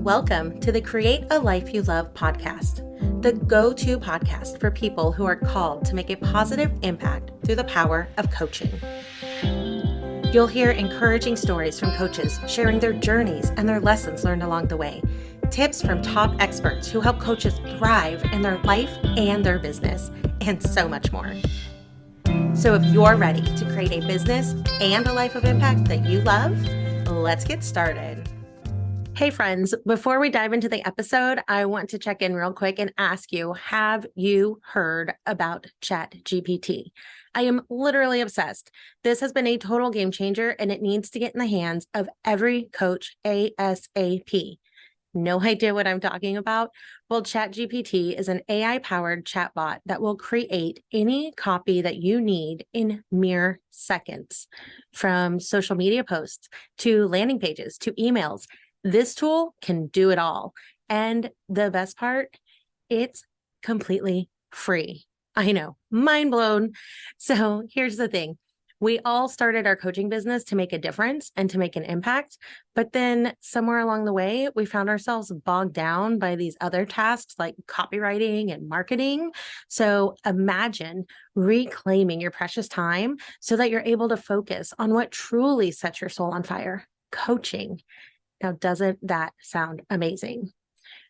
Welcome to the Create a Life You Love podcast, the go-to podcast for people who are called to make a positive impact through the power of coaching. You'll hear encouraging stories from coaches sharing their journeys and their lessons learned along the way, tips from top experts who help coaches thrive in their life and their business, and so much more. So if you're ready to create a business and a life of impact that you love, let's get started. Hey friends, before we dive into the episode, I want to check in real quick and ask you, have you heard about ChatGPT? I am literally obsessed. This has been a total game changer and it needs to get in the hands of every coach ASAP. No idea what I'm talking about? Well, ChatGPT is an AI-powered chatbot that will create any copy that you need in mere seconds, from social media posts to landing pages to emails. This tool can do it all. And the best part, it's completely free. I know, mind blown. So here's the thing. We all started our coaching business to make a difference and to make an impact. But then somewhere along the way, we found ourselves bogged down by these other tasks like copywriting and marketing. So imagine reclaiming your precious time so that you're able to focus on what truly sets your soul on fire, coaching. Now, doesn't that sound amazing?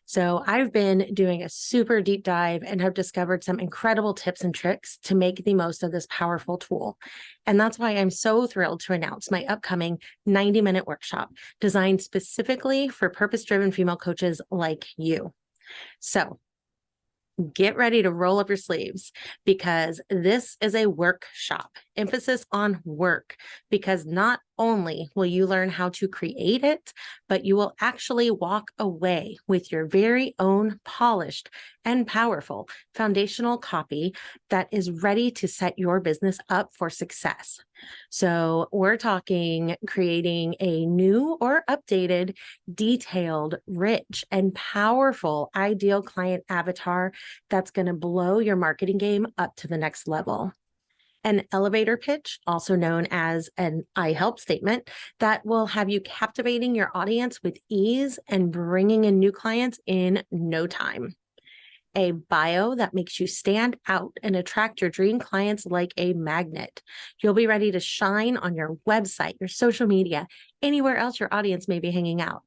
So I've been doing a super deep dive and have discovered some incredible tips and tricks to make the most of this powerful tool. And that's why I'm so thrilled to announce my upcoming 90-minute workshop designed specifically for purpose-driven female coaches like you. So get ready to roll up your sleeves because this is a workshop, emphasis on work, because not only will you learn how to create it, but you will actually walk away with your very own polished and powerful foundational copy that is ready to set your business up for success. So we're talking creating a new or updated, detailed, rich, and powerful ideal client avatar that's going to blow your marketing game up to the next level. An elevator pitch, also known as an I help statement, that will have you captivating your audience with ease and bringing in new clients in no time. A bio that makes you stand out and attract your dream clients like a magnet. You'll be ready to shine on your website, your social media, anywhere else your audience may be hanging out.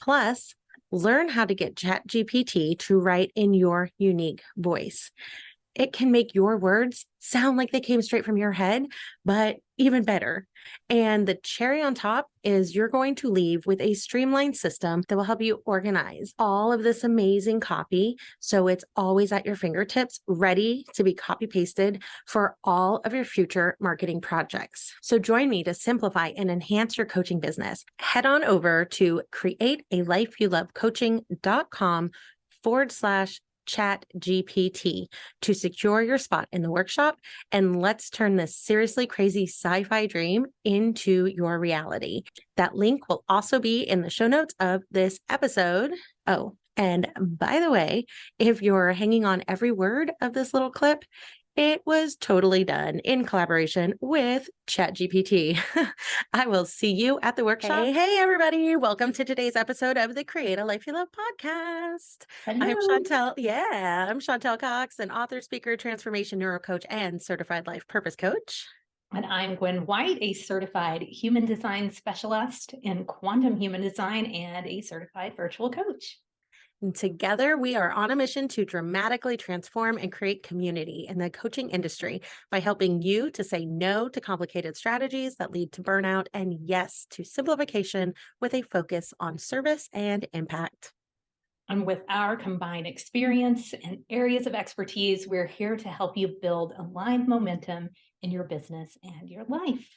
Plus, learn how to get ChatGPT to write in your unique voice. It can make your words sound like they came straight from your head, but even better. And the cherry on top is you're going to leave with a streamlined system that will help you organize all of this amazing copy so it's always at your fingertips, ready to be copy pasted for all of your future marketing projects. So join me to simplify and enhance your coaching business. Head on over to createalifeyoulovecoaching.com/ChatGPT to secure your spot in the workshop, and let's turn this seriously crazy sci-fi dream into your reality. That link will also be in the show notes of this episode. Oh, and by the way, if you're hanging on every word of this little clip, it was totally done in collaboration with ChatGPT. I will see you at the workshop. Hey, everybody. Welcome to today's episode of the Create a Life You Love podcast. Hello. I'm Chantal. I'm Chantal Cox, an author, speaker, transformation neurocoach, and certified life purpose coach. And I'm Guin White, a certified human design specialist in quantum human design and a certified virtual coach. And together, we are on a mission to dramatically transform and create community in the coaching industry by helping you to say no to complicated strategies that lead to burnout and yes to simplification with a focus on service and impact. And with our combined experience and areas of expertise, we're here to help you build aligned momentum in your business and your life.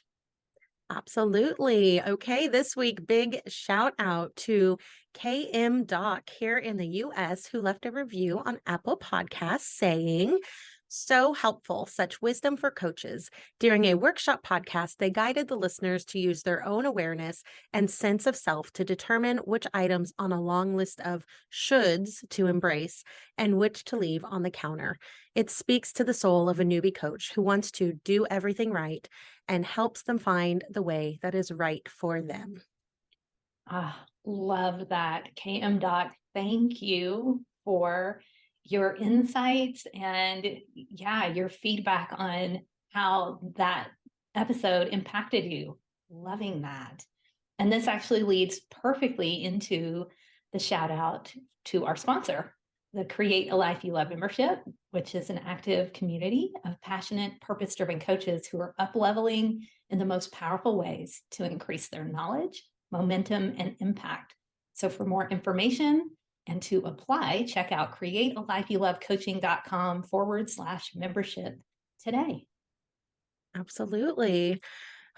Absolutely. Okay, this week, big shout out to KM Doc here in the US who left a review on Apple Podcasts saying, "So helpful, such wisdom for coaches. During a workshop podcast, they guided the listeners to use their own awareness and sense of self to determine which items on a long list of shoulds to embrace and which to leave on the counter. It speaks to the soul of a newbie coach who wants to do everything right and helps them find the way that is right for them." Love that. KM Doc, thank you for your insights and your feedback on how that episode impacted you. Loving that. And this actually leads perfectly into the shout out to our sponsor, the Create a Life You Love membership, which is an active community of passionate, purpose-driven coaches who are up-leveling in the most powerful ways to increase their knowledge, momentum, and impact. So for more information and to apply, check out createalifecoaching.com/membership today. Absolutely.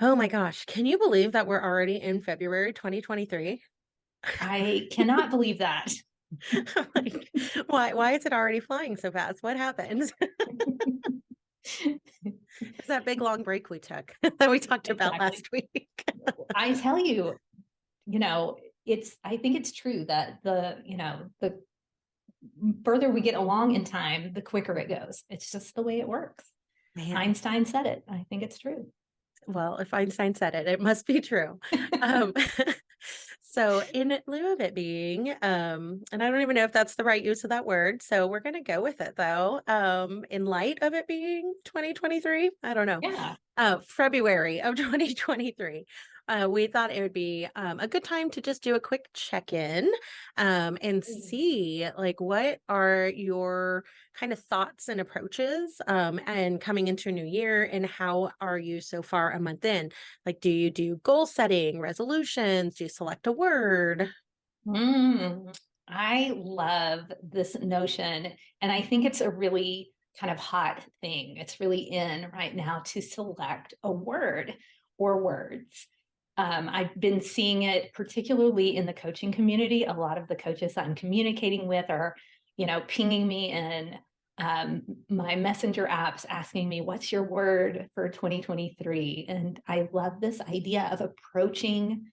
Oh my gosh. Can you believe that we're already in February 2023? I cannot believe that. Like, why is it already flying so fast? What happened? It's that big long break we took that we talked about last week. I tell you, I think it's true that the further we get along in time, the quicker it goes. It's just the way it works. Man. Einstein said it. I think it's true. Well, if Einstein said it, it must be true. So in lieu of it being, and I don't even know if that's the right use of that word, so we're going to go with it though. In light of it being 2023, I don't know. Yeah. February of 2023. We thought it would be a good time to just do a quick check-in and see like what are your kind of thoughts and approaches and coming into a new year, and how are you so far a month in? Like, do you do goal setting, resolutions? Do you select a word? I love this notion. And I think it's a really kind of hot thing. It's really in right now to select a word or words. I've been seeing it particularly in the coaching community. A lot of the coaches I'm communicating with are, pinging me in my messenger apps asking me, what's your word for 2023? And I love this idea of approaching,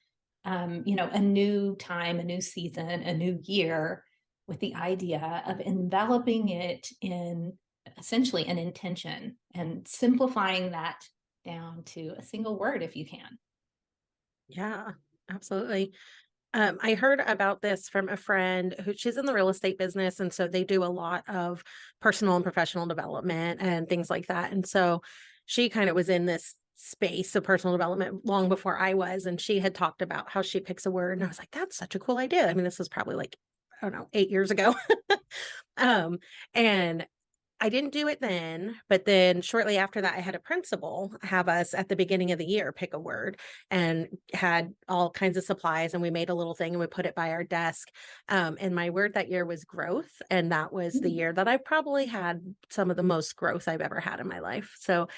a new time, a new season, a new year with the idea of enveloping it in essentially an intention and simplifying that down to a single word if you can. Yeah, absolutely. I heard about this from a friend who she's in the real estate business. And so they do a lot of personal and professional development and things like that. And so she kind of was in this space of personal development long before I was. And she had talked about how she picks a word. And I was like, that's such a cool idea. I mean, this was probably like, I don't know, 8 years ago. And I didn't do it then, but then shortly after that, I had a principal have us at the beginning of the year pick a word, and had all kinds of supplies, and we made a little thing and we put it by our desk. And my word that year was growth. And that was the year that I probably had some of the most growth I've ever had in my life. So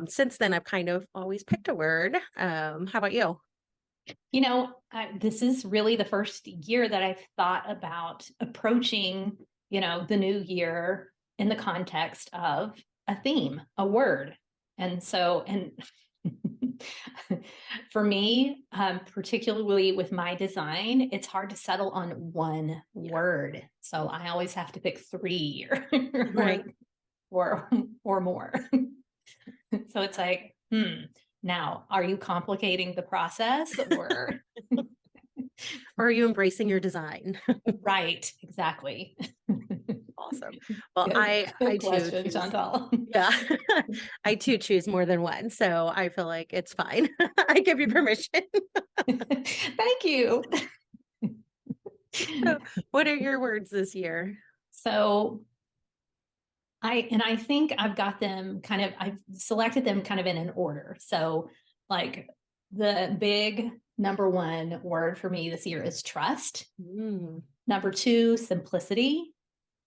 since then, I've kind of always picked a word. How about you? This is really the first year that I've thought about approaching, the new year in the context of a theme, a word. And so, and for me, particularly with my design, it's hard to settle on one word. So I always have to pick three Right. or more. So it's like, now, are you complicating the process or? Or are you embracing your design? Right, exactly. Awesome. Well, Good, I good too question, choose. Chantal. Yeah, I too choose more than one, so I feel like it's fine. I give you permission. Thank you. So, what are your words this year? So I think I've got them I've selected them kind of in an order. So like the big number one word for me this year is trust. Number two, simplicity.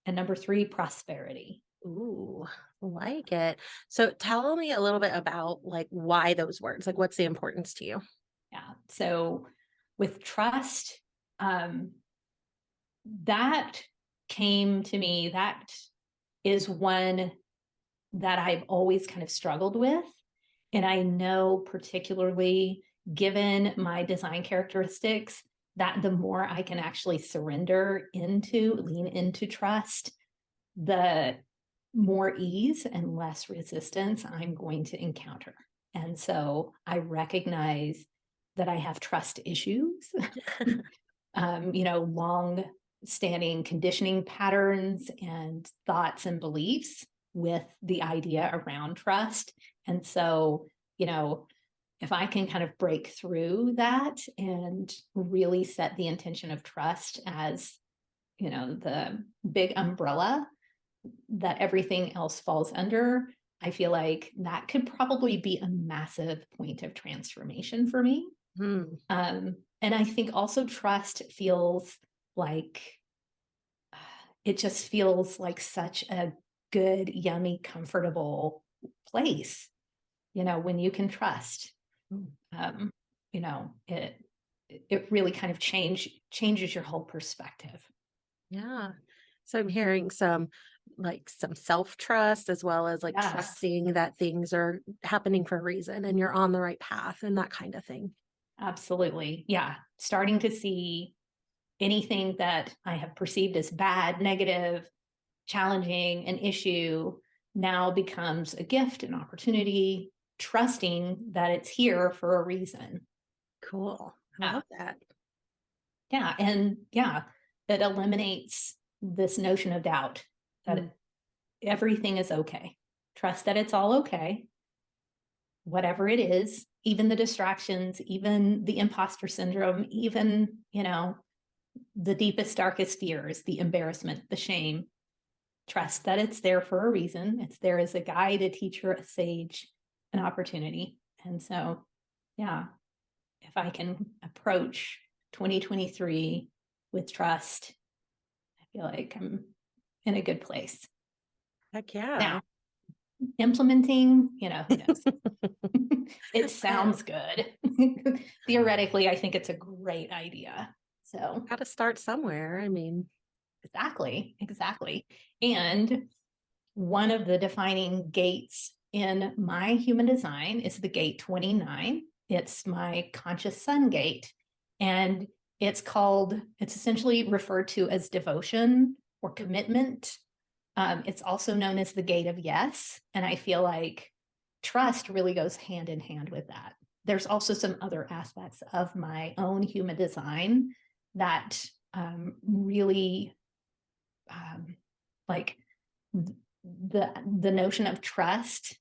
And number three, prosperity. Ooh, like it. So tell me a little bit about like why those words, like what's the importance to you? Yeah. So with trust, that came to me, that is one that I've always kind of struggled with. And I know, particularly given my design characteristics, that the more I can actually lean into trust, the more ease and less resistance I'm going to encounter. And so I recognize that I have trust issues, long standing conditioning patterns and thoughts and beliefs with the idea around trust. And so, if I can kind of break through that and really set the intention of trust as, the big umbrella that everything else falls under, I feel like that could probably be a massive point of transformation for me. And I think also trust feels like, it just feels like such a good, yummy, comfortable place, when you can trust. It really kind of changes your whole perspective. Yeah. So I'm hearing some self-trust as well as Yes, trusting that things are happening for a reason and you're on the right path and that kind of thing. absolutely. Yeah. Starting to see anything that I have perceived as bad, negative, challenging, an issue now becomes a gift, an opportunity, trusting that it's here for a reason. Cool. I Yeah. love that. Yeah. And yeah, it eliminates this notion of doubt that everything is okay. Trust that it's all okay, whatever it is, even the distractions, even the imposter syndrome, even, the deepest, darkest fears, the embarrassment, the shame. Trust that it's there for a reason. It's there as a guide, a teacher, a sage, an opportunity. And so, yeah, if I can approach 2023 with trust, I feel like I'm in a good place. Heck yeah. Now, implementing, who knows? It sounds good. Theoretically, I think it's a great idea. So, Got to start somewhere. I mean, exactly. And one of the defining gates in my human design is the gate 29. It's my conscious sun gate. And it's essentially referred to as devotion or commitment. It's also known as the gate of yes. And I feel like trust really goes hand in hand with that. There's also some other aspects of my own human design that really like the notion of trust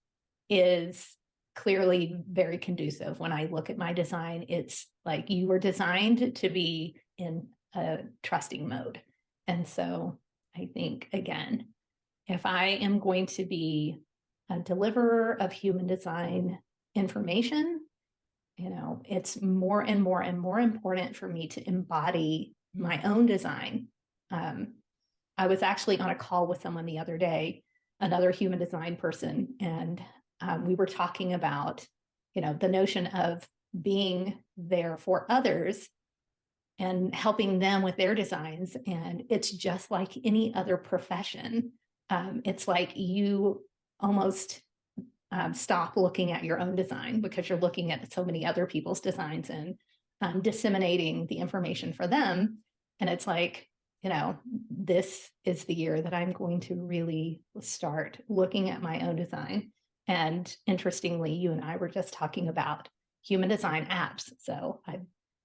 is clearly very conducive. When I look at my design, it's like you were designed to be in a trusting mode. And so I think, again, if I am going to be a deliverer of human design information, it's more and more and more important for me to embody my own design. I was actually on a call with someone the other day, another human design person, and we were talking about, the notion of being there for others and helping them with their designs. And it's just like any other profession. It's like you almost stop looking at your own design because you're looking at so many other people's designs and disseminating the information for them. And it's like, this is the year that I'm going to really start looking at my own design. And interestingly, you and I were just talking about human design apps. So I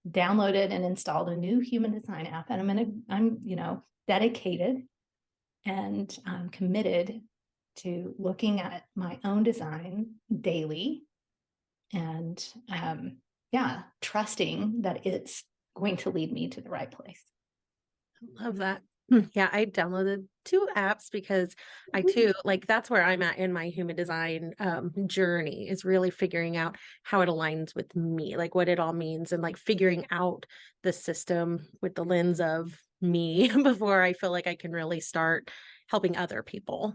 downloaded and installed a new human design app, and I'm dedicated and I'm committed to looking at my own design daily and trusting that it's going to lead me to the right place. love that. Yeah, I downloaded 2 apps because I too, that's where I'm at in my human design journey, is really figuring out how it aligns with me, what it all means, and figuring out the system with the lens of me before I feel like I can really start helping other people.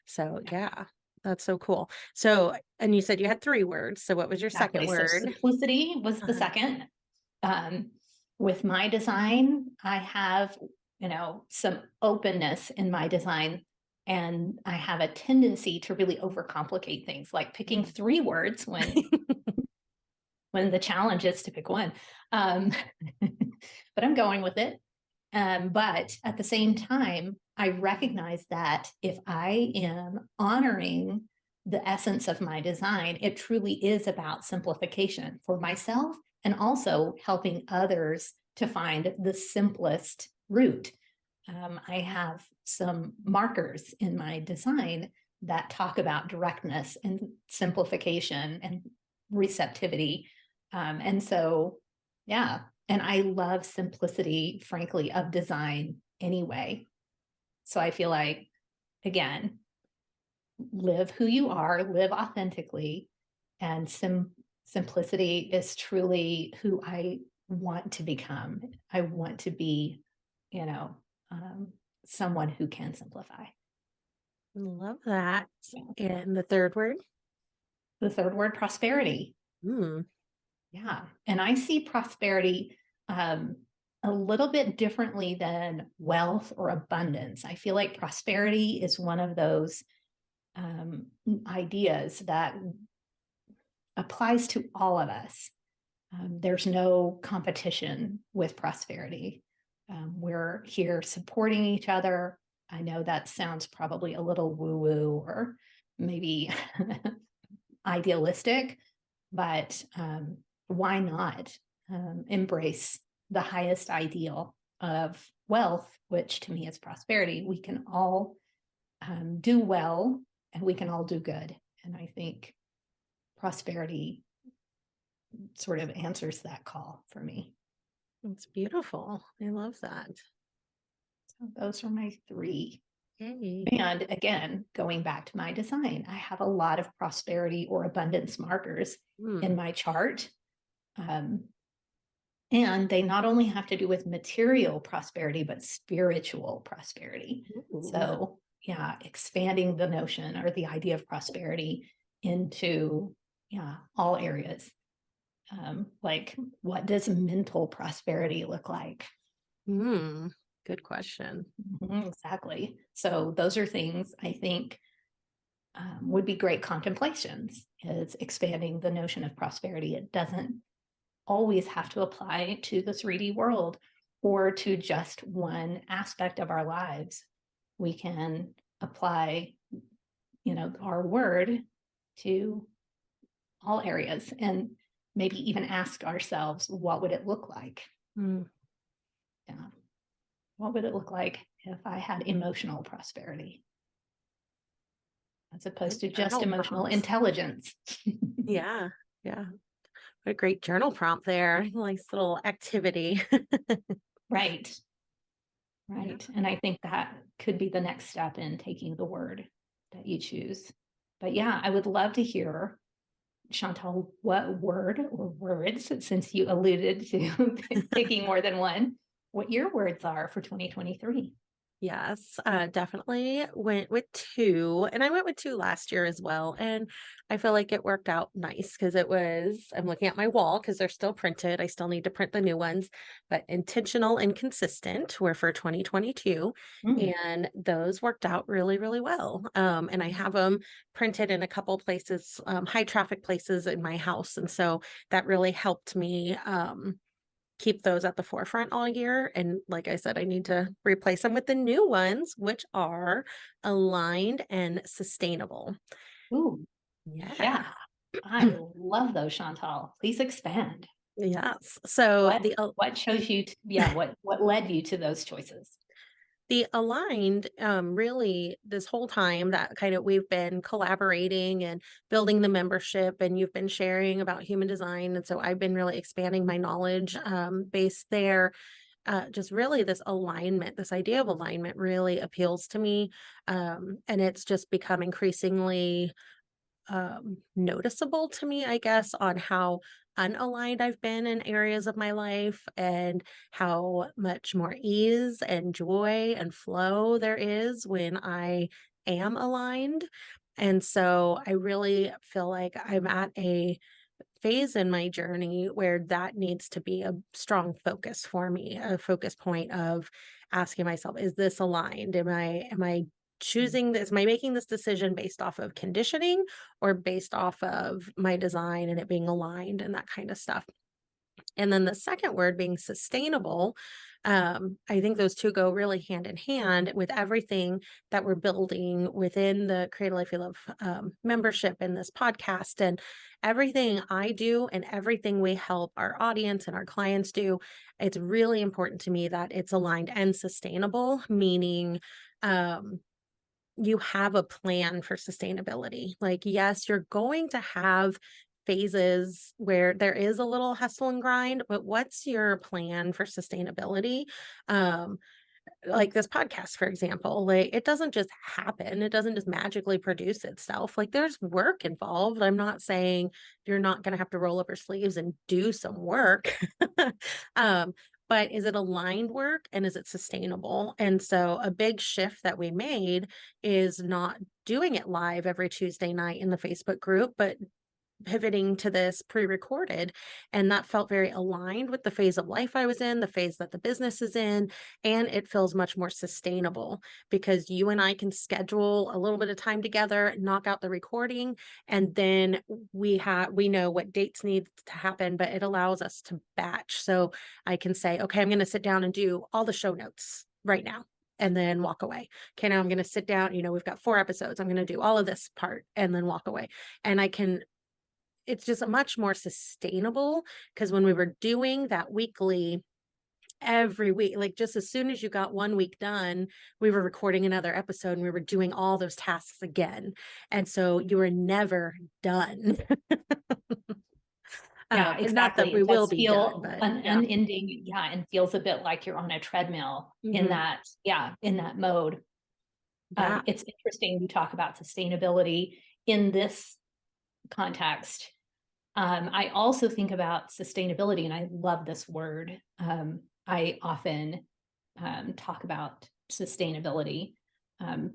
So yeah, that's so cool. So, and you said you had 3 words. So what was your second Exactly. So word? simplicity was the second. With my design, I have, some openness in my design, and I have a tendency to really overcomplicate things, like picking 3 words when the challenge is to pick one. But I'm going with it. But at the same time, I recognize that if I am honoring the essence of my design, it truly is about simplification for myself and also helping others to find the simplest route. I have some markers in my design that talk about directness and simplification and receptivity. And so, yeah, and I love simplicity, frankly, of design anyway. So I feel like, again, live who you are, live authentically, and simplicity is truly who I want to become. I want to be, you know, um, someone who can simplify. Love that. Yeah. And the third word? The third word, prosperity. Mm. Yeah. And I see prosperity a little bit differently than wealth or abundance. I feel like prosperity is one of those ideas that applies to all of us. There's no competition with prosperity. We're here supporting each other. I know that sounds probably a little woo-woo or maybe idealistic, but why not embrace the highest ideal of wealth, which to me is prosperity? We can all do well and we can all do good. And I think prosperity sort of answers that call for me. It's beautiful. I love that. So those are my three. Yay. And again, going back to my design, I have a lot of prosperity or abundance markers in my chart. And they not only have to do with material prosperity, but spiritual prosperity. Ooh. So, yeah, expanding the notion or the idea of prosperity into, all areas. Like, what does mental prosperity look like? Good question. Exactly. So those are things I think would be great contemplations, is expanding the notion of prosperity. It doesn't always have to apply to the 3D world or to just one aspect of our lives. We can apply, our word to all areas and maybe even ask ourselves, what would it look like? Yeah. What would it look like if I had emotional prosperity as opposed to just emotional intelligence? Yeah. Yeah. What a great journal prompt there. Nice little activity. Right. Right. And I think that could be the next step in taking the word that you choose. But yeah, I would love to hear, Chantal, what word or words, since you alluded to picking more than one, what your words are for 2023. Yes, definitely went with two, and I went with two last year as well. And I feel like it worked out nice because I'm looking at my wall because they're still printed. I still need to print the new ones, but intentional and consistent were for 2022. And those worked out really, really well. And I have them printed in a couple places, high traffic places in my house. And so that really helped me, keep those at the forefront all year. And like I said, I need to replace them with the new ones, which are aligned and sustainable. Ooh, yeah. I love those, Chantal. Please expand. Yes. So what shows you, what led you to those choices? the aligned, really this whole time that kind of we've been collaborating and building the membership, and you've been sharing about human design. And so I've been really expanding my knowledge base there. Just really this alignment, this idea of alignment really appeals to me. And it's just become increasingly noticeable to me, I guess, on how unaligned I've been in areas of my life and how much more ease and joy and flow there is when I am aligned. And so I really feel like I'm at a phase in my journey where that needs to be a strong focus for me, a focus point of asking myself, is this aligned? Am I choosing this? Am I making this decision based off of conditioning or based off of my design and it being aligned and that kind of stuff? And then the second word being sustainable. I think those two go really hand in hand with everything that we're building within the Create a Life You Love membership and this podcast, and everything I do and everything we help our audience and our clients do. It's really important to me that it's aligned and sustainable, meaning you have a plan for sustainability. Like, yes, you're going to have phases where there is a little hustle and grind, but what's your plan for sustainability? Um, like this podcast, for example, like it doesn't just happen. It doesn't just magically produce itself. Like there's work involved. I'm not saying you're not going to have to roll up your sleeves and do some work. um, but is it aligned work and is it sustainable? And so a big shift that we made is not doing it live every Tuesday night in the Facebook group, but pivoting to this pre-recorded, and that felt very aligned with the phase of life I was in, the phase that the business is in, and it feels much more sustainable because you and I can schedule a little bit of time together, knock out the recording, and then we know what dates need to happen, but it allows us to batch. So I can say, okay, I'm going to sit down and do all the show notes right now and then walk away. Okay, now I'm going to sit down, we've got 4 episodes. I'm going to do all of this part and then walk away. And it's just a much more sustainable, because when we were doing that weekly, every week, like just as soon as you got 1 week done, we were recording another episode and we were doing all those tasks again. And so you were never done. Yeah, And not that exactly. we It will does be done, feel but an yeah. unending, yeah, and feels a bit like you're on a treadmill in Mhm. that, yeah, in that mode. Yeah. It's interesting you talk about sustainability in this context. I also think about sustainability, and I love this word. I often talk about sustainability,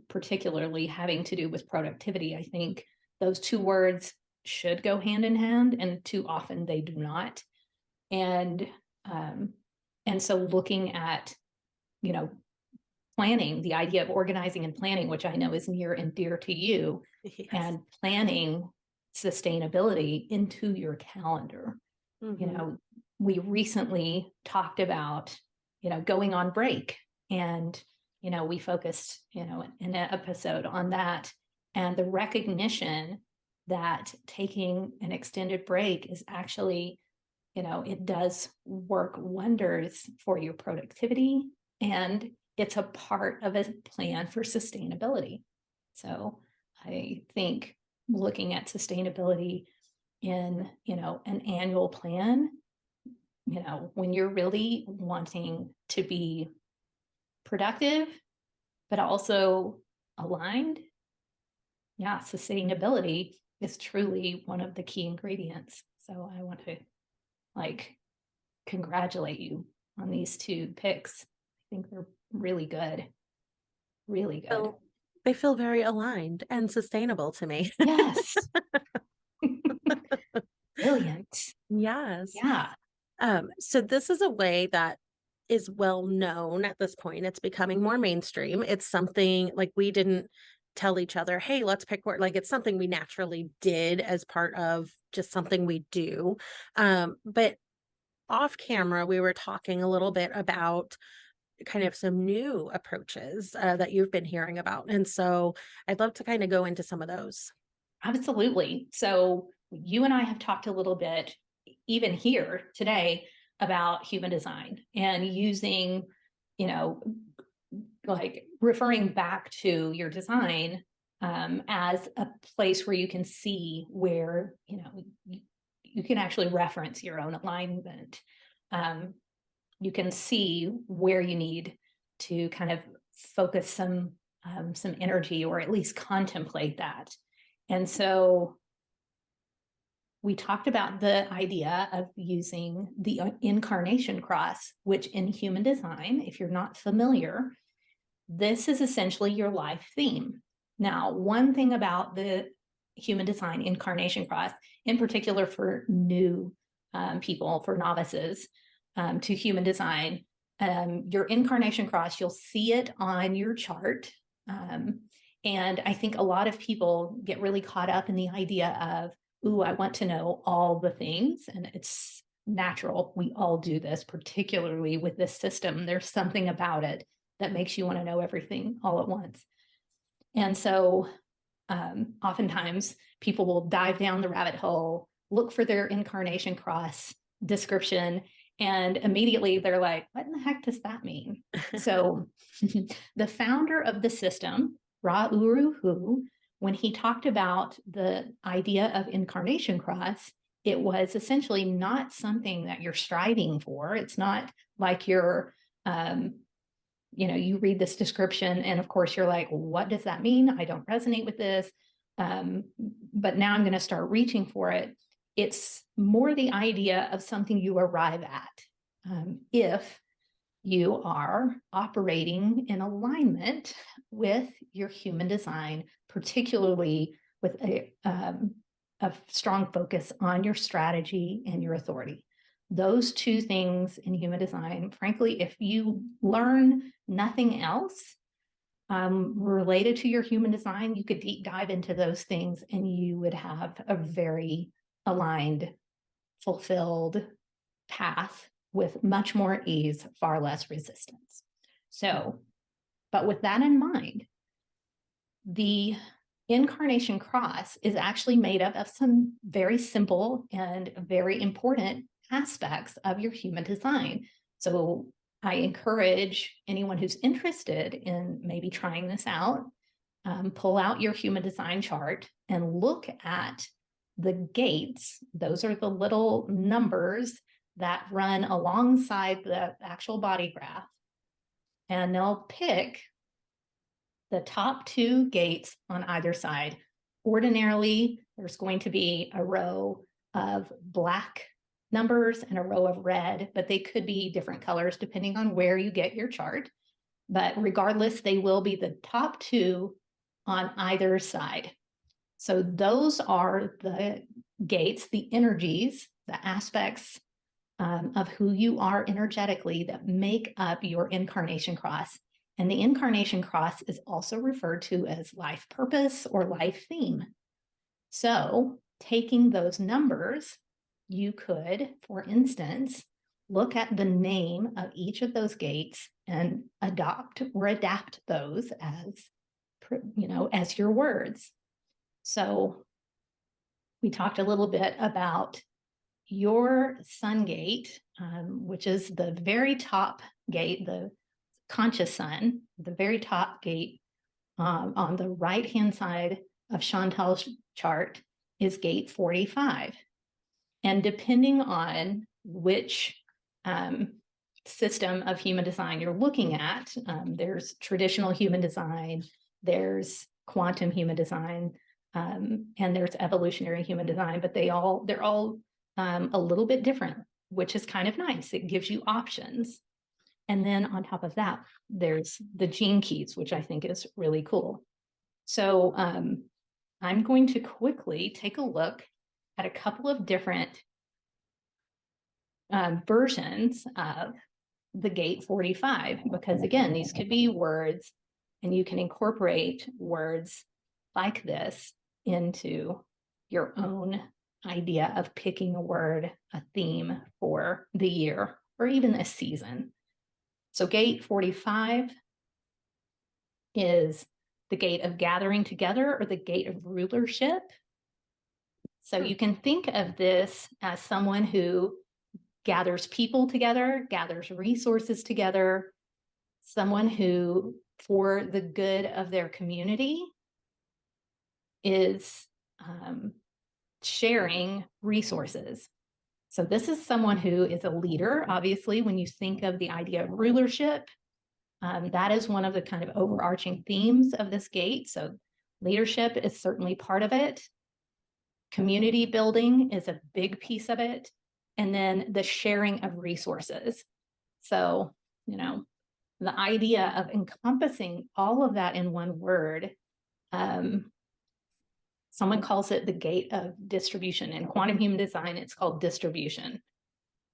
particularly having to do with productivity. I think those two words should go hand in hand, and too often they do not. And um, and so looking at, you know, planning, the idea of organizing and planning, which I know is near and dear to you, Yes. and planning sustainability into your calendar. You Mhm. know, we recently talked about, going on break, and, we focused, in an episode on that, and the recognition that taking an extended break is actually, it does work wonders for your productivity, and it's a part of a plan for sustainability. So I think looking at sustainability in, an annual plan, when you're really wanting to be productive, but also aligned, yeah, sustainability is truly one of the key ingredients. So I want to like congratulate you on these 2 picks. I think they're really good, really good. So they feel very aligned and sustainable to me. Yes. Brilliant. Yes. Yeah. So this is a way that is well known at this point. It's becoming more mainstream. It's something like we didn't tell each other, hey, let's pick word. Like it's something we naturally did as part of just something we do. But off camera, we were talking a little bit about kind of some new approaches that you've been hearing about. And so I'd love to kind of go into some of those. Absolutely. So you and I have talked a little bit, even here today, about human design and using, you know, like referring back to your design as a place where you can see where, you can actually reference your own alignment. You can see where you need to kind of focus some energy, or at least contemplate that. And so we talked about the idea of using the incarnation cross, which in human design, if you're not familiar, this is essentially your life theme. Now, one thing about the human design incarnation cross, in particular for new people, for novices to human design, your incarnation cross, you'll see it on your chart. And I think a lot of people get really caught up in the idea of, ooh, I want to know all the things. And it's natural. We all do this, particularly with this system. There's something about it that makes you want to know everything all at once. And so oftentimes people will dive down the rabbit hole, look for their incarnation cross description, and immediately they're like, what in the heck does that mean? So the founder of the system, Ra Uru Hu, when he talked about the idea of incarnation cross, it was essentially not something that you're striving for. It's not like you're, you read this description and of course you're like, what does that mean? I don't resonate with this. But now I'm going to start reaching for it. It's more the idea of something you arrive at. If you are operating in alignment with your human design, particularly with a strong focus on your strategy and your authority. Those two things in human design, frankly, if you learn nothing else related to your human design, you could deep dive into those things and you would have a very aligned, fulfilled path with much more ease, far less resistance. So, but with that in mind, the incarnation cross is actually made up of some very simple and very important aspects of your human design. So I encourage anyone who's interested in maybe trying this out, pull out your human design chart and look at the gates. Those are the little numbers that run alongside the actual body graph. And they'll pick the top two gates on either side. Ordinarily, there's going to be a row of black numbers and a row of red, but they could be different colors depending on where you get your chart. But regardless, they will be the top two on either side. So those are the gates, the energies, the aspects of who you are energetically that make up your incarnation cross. And the incarnation cross is also referred to as life purpose or life theme. So taking those numbers, you could, for instance, look at the name of each of those gates and adopt or adapt those as your words. So we talked a little bit about your sun gate, which is the very top gate, the conscious sun, the very top gate on the right-hand side of Chantal's chart is gate 45. And depending on which system of human design you're looking at, there's traditional human design, there's quantum human design, and there's evolutionary human design, but they're all a little bit different, which is kind of nice. It gives you options. And then on top of that, there's the gene keys, which I think is really cool. So I'm going to quickly take a look at a couple of different versions of the gate 45, because again, these could be words and you can incorporate words like this into your own idea of picking a word, a theme for the year, or even a season. So gate 45 is the gate of gathering together or the gate of rulership. So you can think of this as someone who gathers people together, gathers resources together, someone who, for the good of their community, is sharing resources. So this is someone who is a leader. Obviously, when you think of the idea of rulership, that is one of the kind of overarching themes of this gate. So leadership is certainly part of it. Community building is a big piece of it. And then the sharing of resources. So, the idea of encompassing all of that in one word, someone calls it the gate of distribution. In quantum human design, it's called distribution.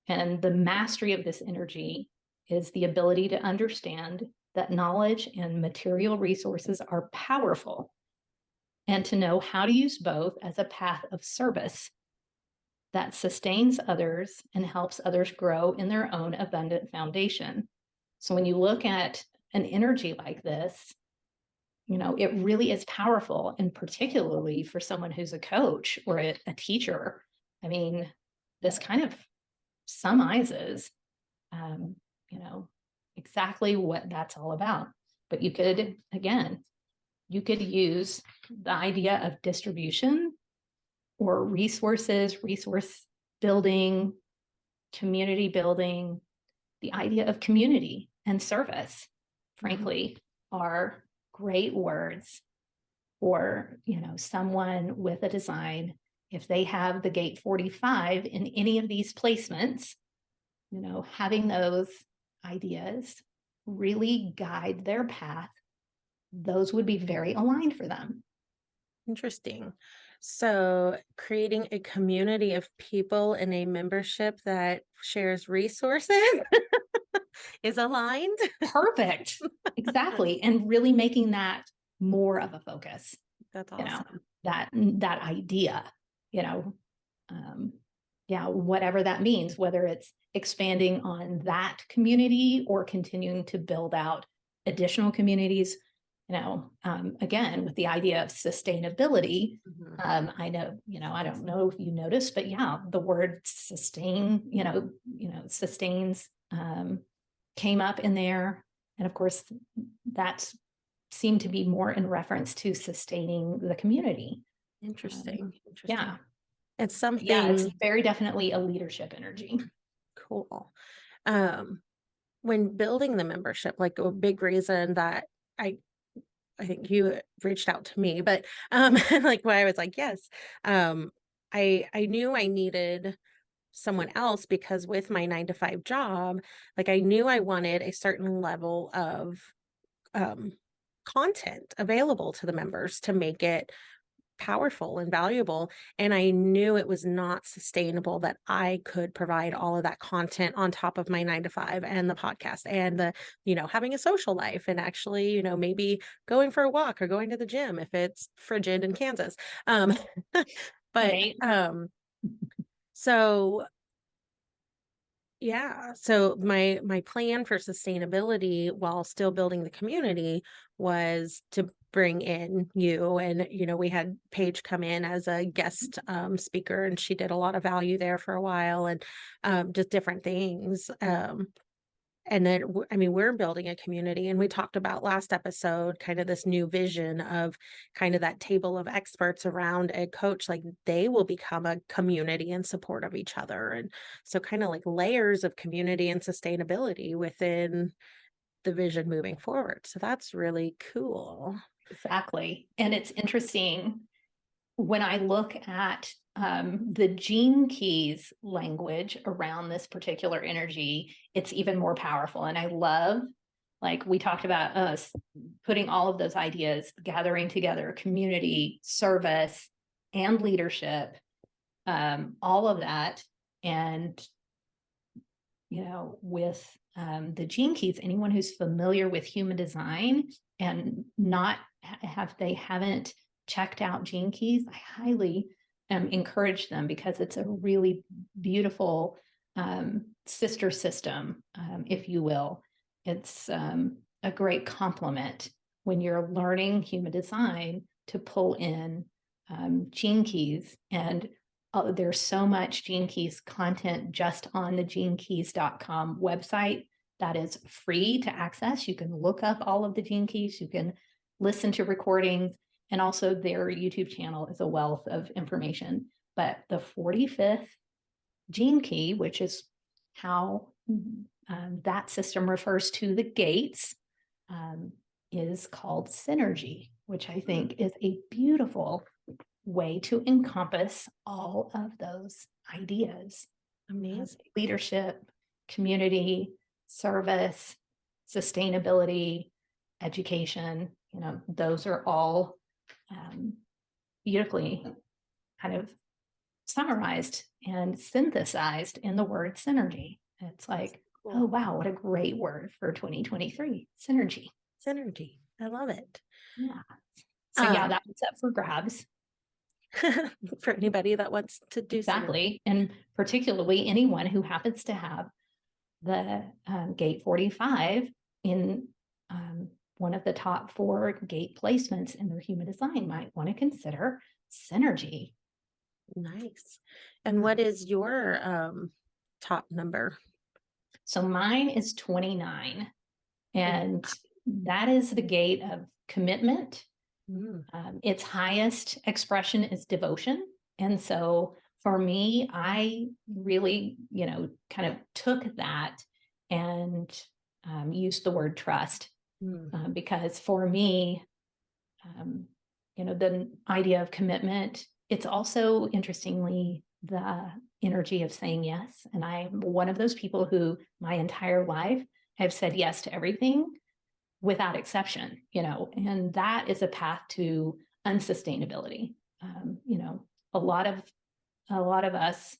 And the mastery of this energy is the ability to understand that knowledge and material resources are powerful and to know how to use both as a path of service. that sustains others and helps others grow in their own abundant foundation. So when you look at an energy like this, it really is powerful, and particularly for someone who's a coach or a teacher. I mean, this kind of summarizes, um, you know, exactly what that's all about. But you could use the idea of distribution or resource building, community building. The idea of community and service, frankly, are great words for, someone with a design. If they have the gate 45 in any of these placements, having those ideas really guide their path, those would be very aligned for them. Interesting. So creating a community of people in a membership that shares resources is aligned. Perfect. Exactly. And really making that more of a focus. That's awesome. That idea, you know, whatever that means, whether it's expanding on that community or continuing to build out additional communities, again, with the idea of sustainability. I know, I don't know if you noticed, but the word sustain, sustains, came up in there. And of course, that seemed to be more in reference to sustaining the community. Interesting. Yeah. It's something. Yeah, it's very definitely a leadership energy. Cool. When building the membership, like a big reason that I think you reached out to me, but like why I was like, yes, I knew I needed someone else because with my 9 to 5 job, like I knew I wanted a certain level of content available to the members to make it powerful and valuable. And I knew it was not sustainable that I could provide all of that content on top of my 9 to 5 and the podcast and the, having a social life and actually, maybe going for a walk or going to the gym if it's frigid in Kansas. But, Right. So yeah. So my plan for sustainability while still building the community was to bring in you, and we had Paige come in as a guest speaker, and she did a lot of value there for a while, and just different things. And then, we're building a community, and we talked about last episode, kind of this new vision of kind of that table of experts around a coach, like they will become a community in support of each other. And so kind of like layers of community and sustainability within the vision moving forward. So that's really cool. Exactly. And it's interesting when I look at the gene keys language around this particular energy, it's even more powerful. And I love, like we talked about, us putting all of those ideas, gathering together, community, service, and leadership, all of that. And, with the gene keys, anyone who's familiar with human design and haven't checked out Gene Keys, I highly encourage them, because it's a really beautiful sister system, if you will. It's a great complement when you're learning human design to pull in Gene Keys. And there's so much Gene Keys content just on the genekeys.com website that is free to access. You can look up all of the Gene Keys, you can listen to recordings, and also their YouTube channel is a wealth of information. But the 45th Gene Key, which is how that system refers to the gates, is called synergy, which I think is a beautiful way to encompass all of those ideas. Amazing. Leadership, community, service, sustainability, education, those are all beautifully kind of summarized and synthesized in the word synergy. It's like, cool. Oh, wow, what a great word for 2023, synergy. Synergy. I love it. Yeah. So that one's up for grabs. For anybody that wants to do some of Exactly. And particularly anyone who happens to have the gate 45 in one of the top 4 gate placements in their human design might want to consider synergy. nice. And what is your top number? So mine is 29, and that is the gate of commitment. Mm. Its highest expression is devotion. And so for me, I really, kind of took that and used the word trust Mm. because for me, the idea of commitment, it's also interestingly the energy of saying yes. And I'm one of those people who my entire life have said yes to everything without exception, and that is a path to unsustainability. A lot of us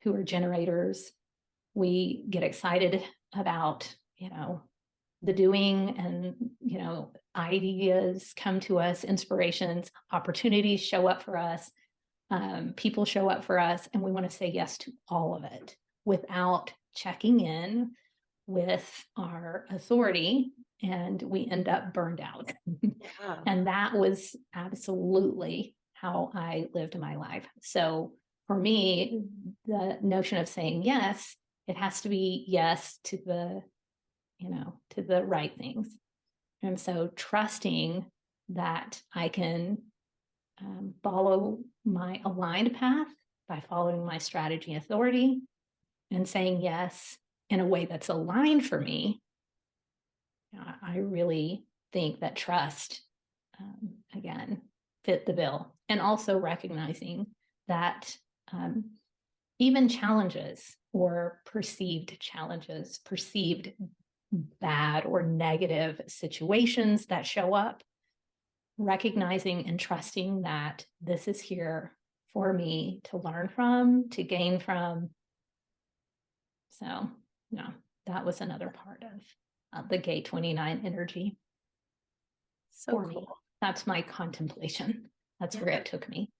who are generators, we get excited about, the doing, and, ideas come to us, inspirations, opportunities show up for us, people show up for us, and we want to say yes to all of it without checking in with our authority, and we end up burned out. Yeah. And that was absolutely how I lived my life. So for me, the notion of saying yes, it has to be yes to the right things. And so trusting that I can follow my aligned path by following my strategy authority and saying yes in a way that's aligned for me. I really think that trust, again, fit the bill. And also recognizing that even challenges or perceived challenges, perceived bad or negative situations that show up, recognizing and trusting that this is here for me to learn from, to gain from. So, no, that was another part of the gate 29 energy So for cool. me. That's my contemplation. That's where Yeah. it took me.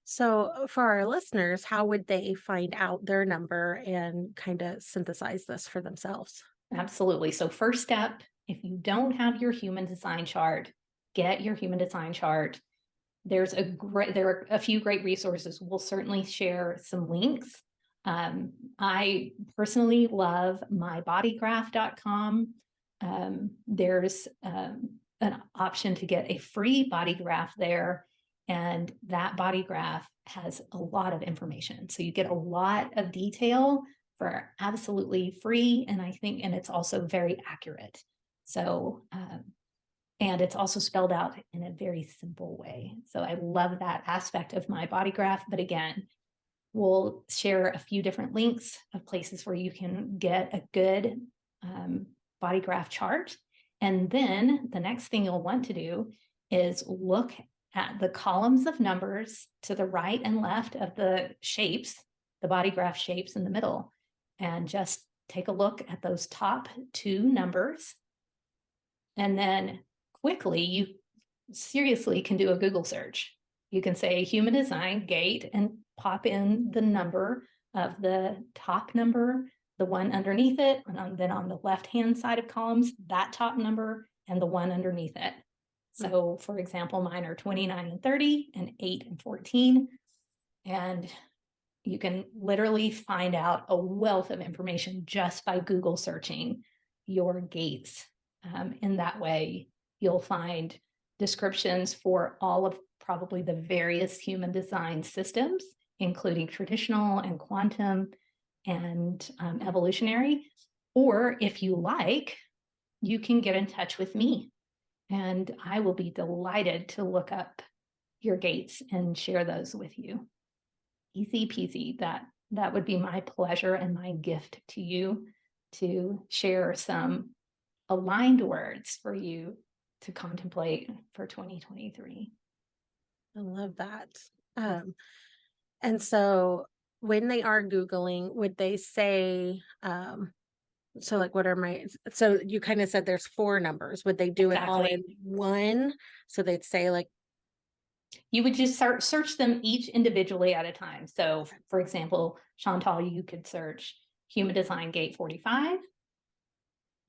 So for our listeners, how would they find out their number and kind of synthesize this for themselves? Absolutely. So, first step, if you don't have your human design chart, get your human design chart. There are a few great resources. We'll certainly share some links. I personally love mybodygraph.com. There's an option to get a free body graph there, and that body graph has a lot of information. So you get a lot of detail for absolutely free, and it's also very accurate. So and it's also spelled out in a very simple way. So I love that aspect of my body graph. But again, we'll share a few different links of places where you can get a good body graph chart. And then the next thing you'll want to do is look at the columns of numbers to the right and left of the shapes, the body graph shapes in the middle, and just take a look at those top 2 numbers. And then quickly, you seriously can do a Google search. You can say human design gate and pop in the number of the top number, the one underneath it, and then on the left-hand side of columns, that top number and the one underneath it. So for example, mine are 29 and 30 and 8 and 14. And you can literally find out a wealth of information just by Google searching your gates. In that way, you'll find descriptions for all of probably the various human design systems, including traditional and quantum and evolutionary. Or if you like, you can get in touch with me, and I will be delighted to look up your gates and share those with you. Easy peasy. That would be my pleasure and my gift to you, to share some aligned words for you to contemplate for 2023. I love that. And so when they are Googling, would they say, so like, so you kind of said there's 4 numbers. Would they do it all in Exactly. one? So they'd say like You would just search them each individually at a time. So, for example, Chantal, you could search Human Design Gate 45,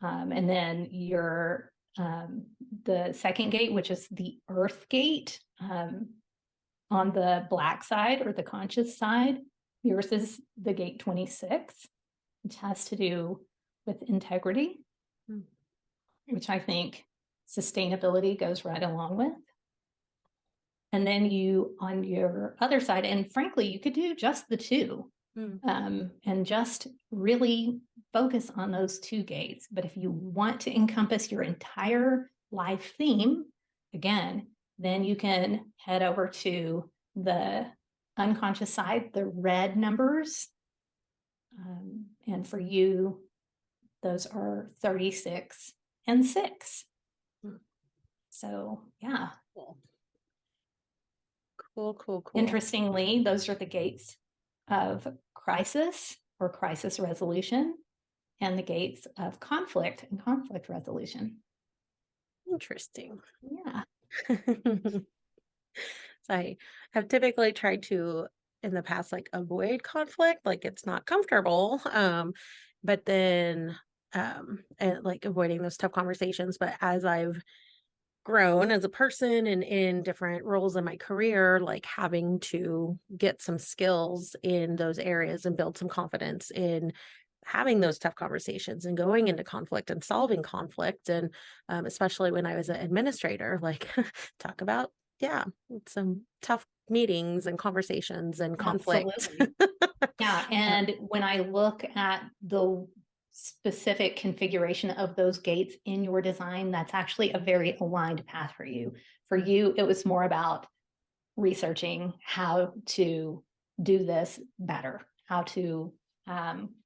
and then your the second gate, which is the Earth Gate, on the black side or the conscious side. Yours is the Gate 26, which has to do with integrity, which I think sustainability goes right along with. And then you, on your other side, and frankly, you could do just the two, and just really focus on those two gates. But if you want to encompass your entire life theme, again, then you can head over to the unconscious side, the red numbers. And for you, those are 36 and 6. So, yeah. Cool. Interestingly, those are the gates of crisis or crisis resolution, and the gates of conflict and conflict resolution. Interesting. Yeah. So I have typically tried to, in the past, like avoid conflict, like it's not comfortable. But then and like avoiding those tough conversations. But as I've grown as a person and in different roles in my career, like having to get some skills in those areas and build some confidence in having those tough conversations and going into conflict and solving conflict. And especially when I was an administrator, like talk about, some tough meetings and conversations and conflict. Absolutely. Yeah. And when I look at the specific configuration of those gates in your design, that's actually a very aligned path for you. For you, it was more about researching how to do this better, how to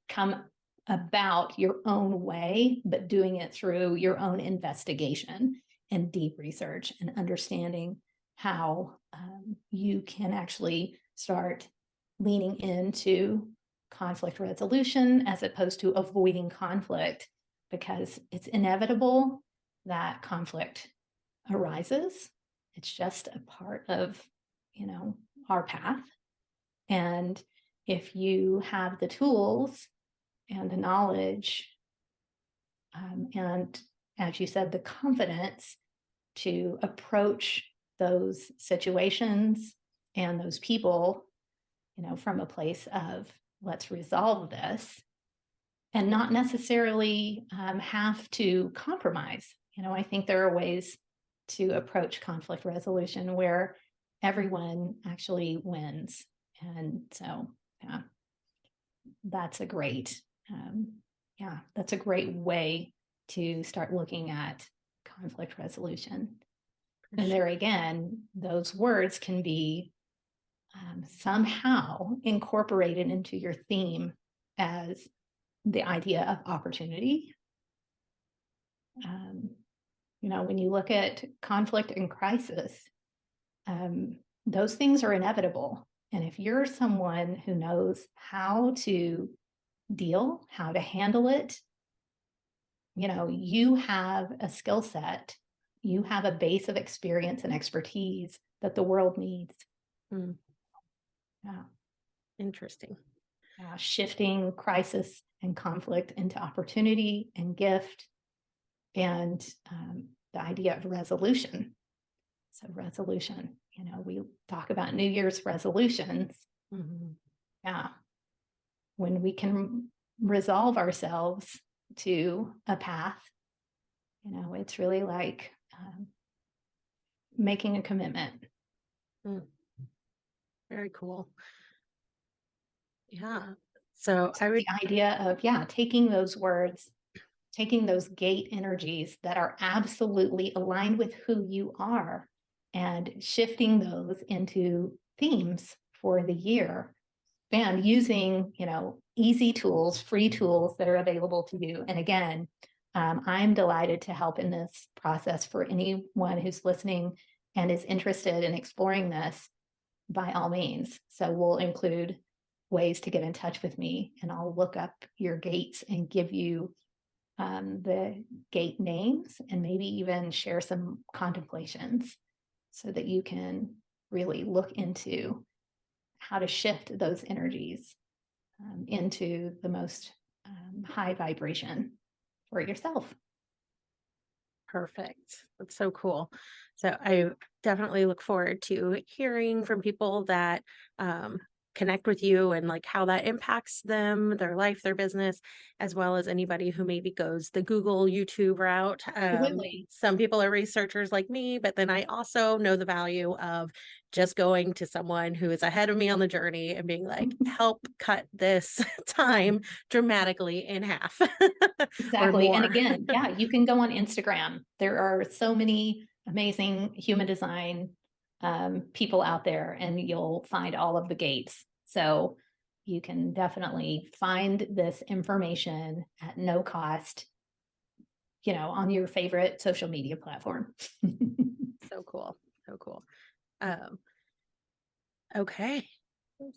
come about your own way, but doing it through your own investigation and deep research and understanding how you can actually start leaning into conflict resolution as opposed to avoiding conflict, because it's inevitable that conflict arises. It's just a part of, our path. And if you have the tools and the knowledge, and as you said, the confidence to approach those situations and those people, from a place of let's resolve this, and not necessarily have to compromise. I think there are ways to approach conflict resolution where everyone actually wins. And so, that's a great, that's a great way to start looking at conflict resolution. And there again, those words can be somehow incorporated into your theme as the idea of opportunity. When you look at conflict and crisis, those things are inevitable. And if you're someone who knows how to deal, how to handle it, you have a skill set, you have a base of experience and expertise that the world needs. Yeah. Interesting. Shifting crisis and conflict into opportunity and gift, and the idea of resolution. So resolution, we talk about New Year's resolutions. Yeah. When we can resolve ourselves to a path, it's really like making a commitment. Very cool. Yeah. So the idea of, taking those words, taking those gate energies that are absolutely aligned with who you are, and shifting those into themes for the year, and using, easy tools, free tools that are available to you. And again, I'm delighted to help in this process for anyone who's listening and is interested in exploring this, by all means. So we'll include ways to get in touch with me, and I'll look up your gates and give you the gate names, and maybe even share some contemplations so that you can really look into how to shift those energies into the most high vibration for yourself. Perfect. That's so cool. So I definitely look forward to hearing from people that um, connect with you and like how that impacts them, their life, their business, as well as anybody who maybe goes the Google, YouTube route. Absolutely. Some people are researchers like me, but then I also know the value of just going to someone who is ahead of me on the journey and being like, help cut this time dramatically in half or Exactly. And more. again, yeah, you can go on Instagram. There are so many amazing human design people out there, and you'll find all of the gates. So you can definitely find this information at no cost, on your favorite social media platform. So cool. So cool. Um, okay.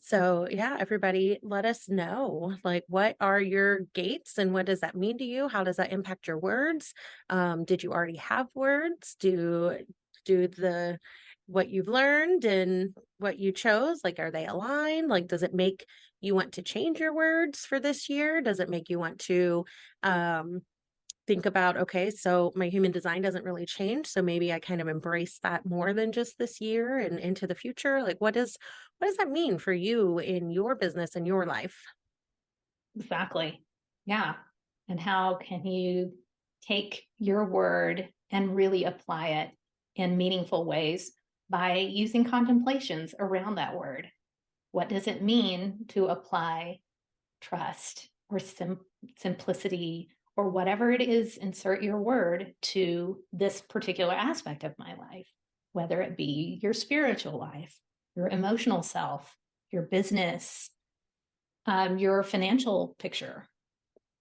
So yeah, everybody let us know, like, what are your gates and what does that mean to you? How does that impact your words? Did you already have words? Do the what you've learned and what you chose, like, are they aligned? Like, does it make you want to change your words for this year? Does it make you want to um think about, okay, so my human design doesn't really change. So maybe I kind of embrace that more than just this year and into the future. Like what does that mean for you in your business and your life? Exactly. Yeah. And how can you take your word and really apply it in meaningful ways by using contemplations around that word? What does it mean to apply trust or simplicity or whatever it is? Insert your word to this particular aspect of my life, whether it be your spiritual life, your emotional self, your business, your financial picture.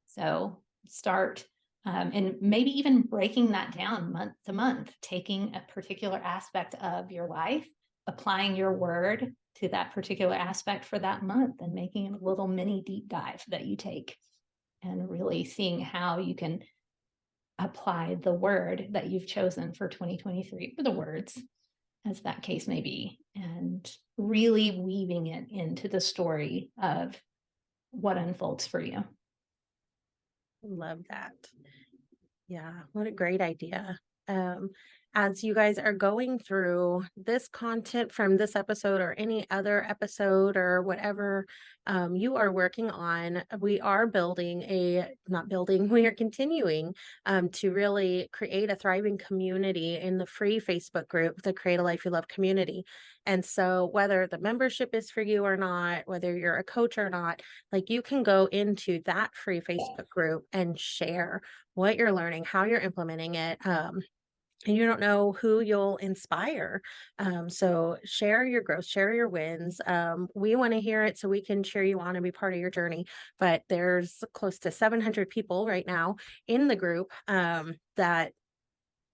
So start and maybe even breaking that down month to month, taking a particular aspect of your life, applying your word to that particular aspect for that month, and making a little mini deep dive that you take, and really seeing how you can apply the word that you've chosen for 2023, or the words, as that case may be, and really weaving it into the story of what unfolds for you. Love that. Yeah, what a great idea. Um, as you guys are going through this content from this episode or any other episode or whatever you are working on, we are not building, we are continuing to really create a thriving community in the free Facebook group, the Create a Life You Love community. And so whether the membership is for you or not, whether you're a coach or not, like you can go into that free Facebook group and share what you're learning, how you're implementing it. And you don't know who you'll inspire. So share your growth, share your wins. We want to hear it so we can cheer you on and be part of your journey. But there's close to 700 people right now in the group that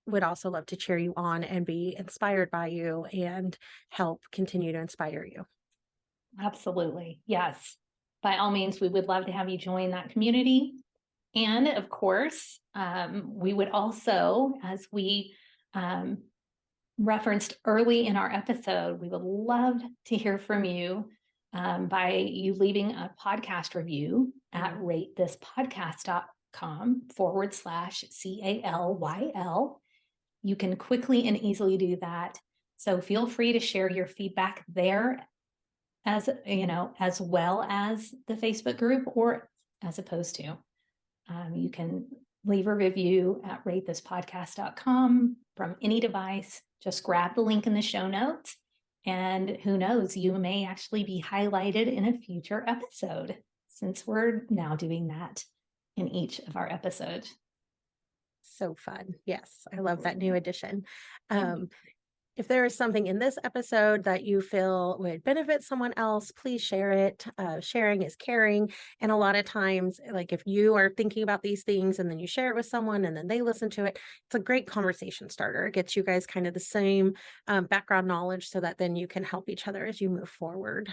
would also love to cheer you on and be inspired by you and help continue to inspire you. Absolutely. Yes. By all means, we would love to have you join that community. And of course, we would also, as we referenced early in our episode, we would love to hear from you by you leaving a podcast review at ratethispodcast.com/CALYL. You can quickly and easily do that. So feel free to share your feedback there, as well as the Facebook group, or as opposed to. You can leave a review at ratethispodcast.com from any device. Just grab the link in the show notes, and who knows, you may actually be highlighted in a future episode, since we're now doing that in each of our episodes. So fun. Yes, I love that new addition. If there is something in this episode that you feel would benefit someone else, please share it. Sharing is caring. And a lot of times, like if you are thinking about these things and then you share it with someone and then they listen to it, it's a great conversation starter. It gets you guys kind of the same background knowledge so that then you can help each other as you move forward.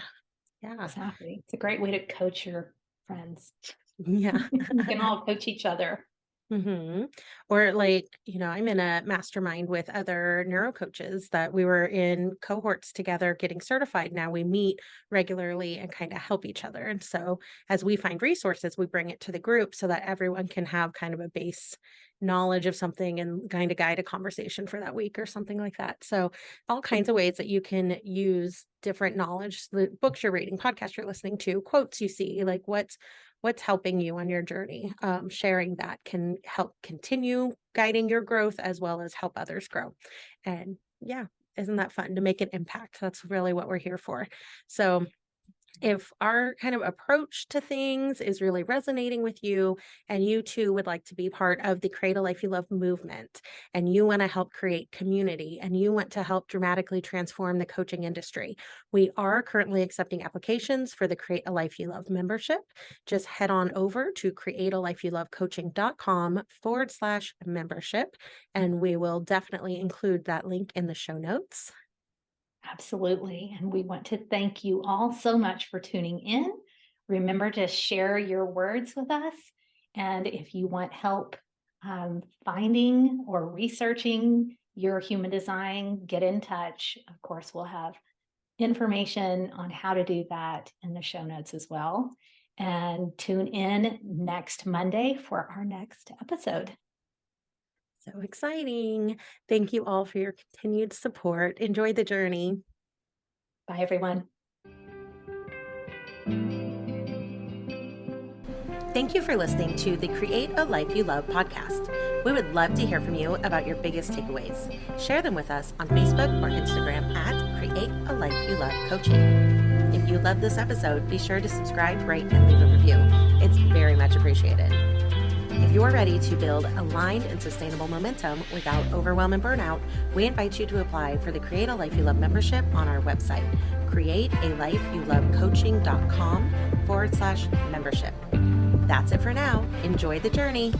Yeah. Exactly. It's a great way to coach your friends. Yeah. You can all coach each other. Or like, I'm in a mastermind with other neuro coaches that we were in cohorts together getting certified. Now we meet regularly and kind of help each other. And so as we find resources, we bring it to the group so that everyone can have kind of a base knowledge of something and kind of guide a conversation for that week or something like that. So all kinds of ways that you can use different knowledge, the books you're reading, podcasts you're listening to, quotes you see, like what's helping you on your journey. Sharing that can help continue guiding your growth as well as help others grow. And yeah, isn't that fun to make an impact? That's really what we're here for. So if our kind of approach to things is really resonating with you and you too would like to be part of the Create a Life You Love movement and you want to help create community and you want to help dramatically transform the coaching industry, we are currently accepting applications for the Create a Life You Love membership. Just head on over to createalifeyoulovecoaching.com/membership and we will definitely include that link in the show notes. Absolutely. And we want to thank you all so much for tuning in. Remember to share your words with us. And if you want help finding or researching your human design, get in touch. Of course, we'll have information on how to do that in the show notes as well. And tune in next Monday for our next episode. So exciting. Thank you all for your continued support. Enjoy the journey. Bye, everyone. Thank you for listening to the Create a Life You Love podcast. We would love to hear from you about your biggest takeaways. Share them with us on Facebook or Instagram at Create a Life You Love Coaching. If you love this episode, be sure to subscribe, rate, and leave a review. It's very much appreciated. If you're ready to build aligned and sustainable momentum without overwhelm and burnout, we invite you to apply for the Create a Life You Love membership on our website, createalifeyoulovecoaching.com/membership. That's it for now. Enjoy the journey.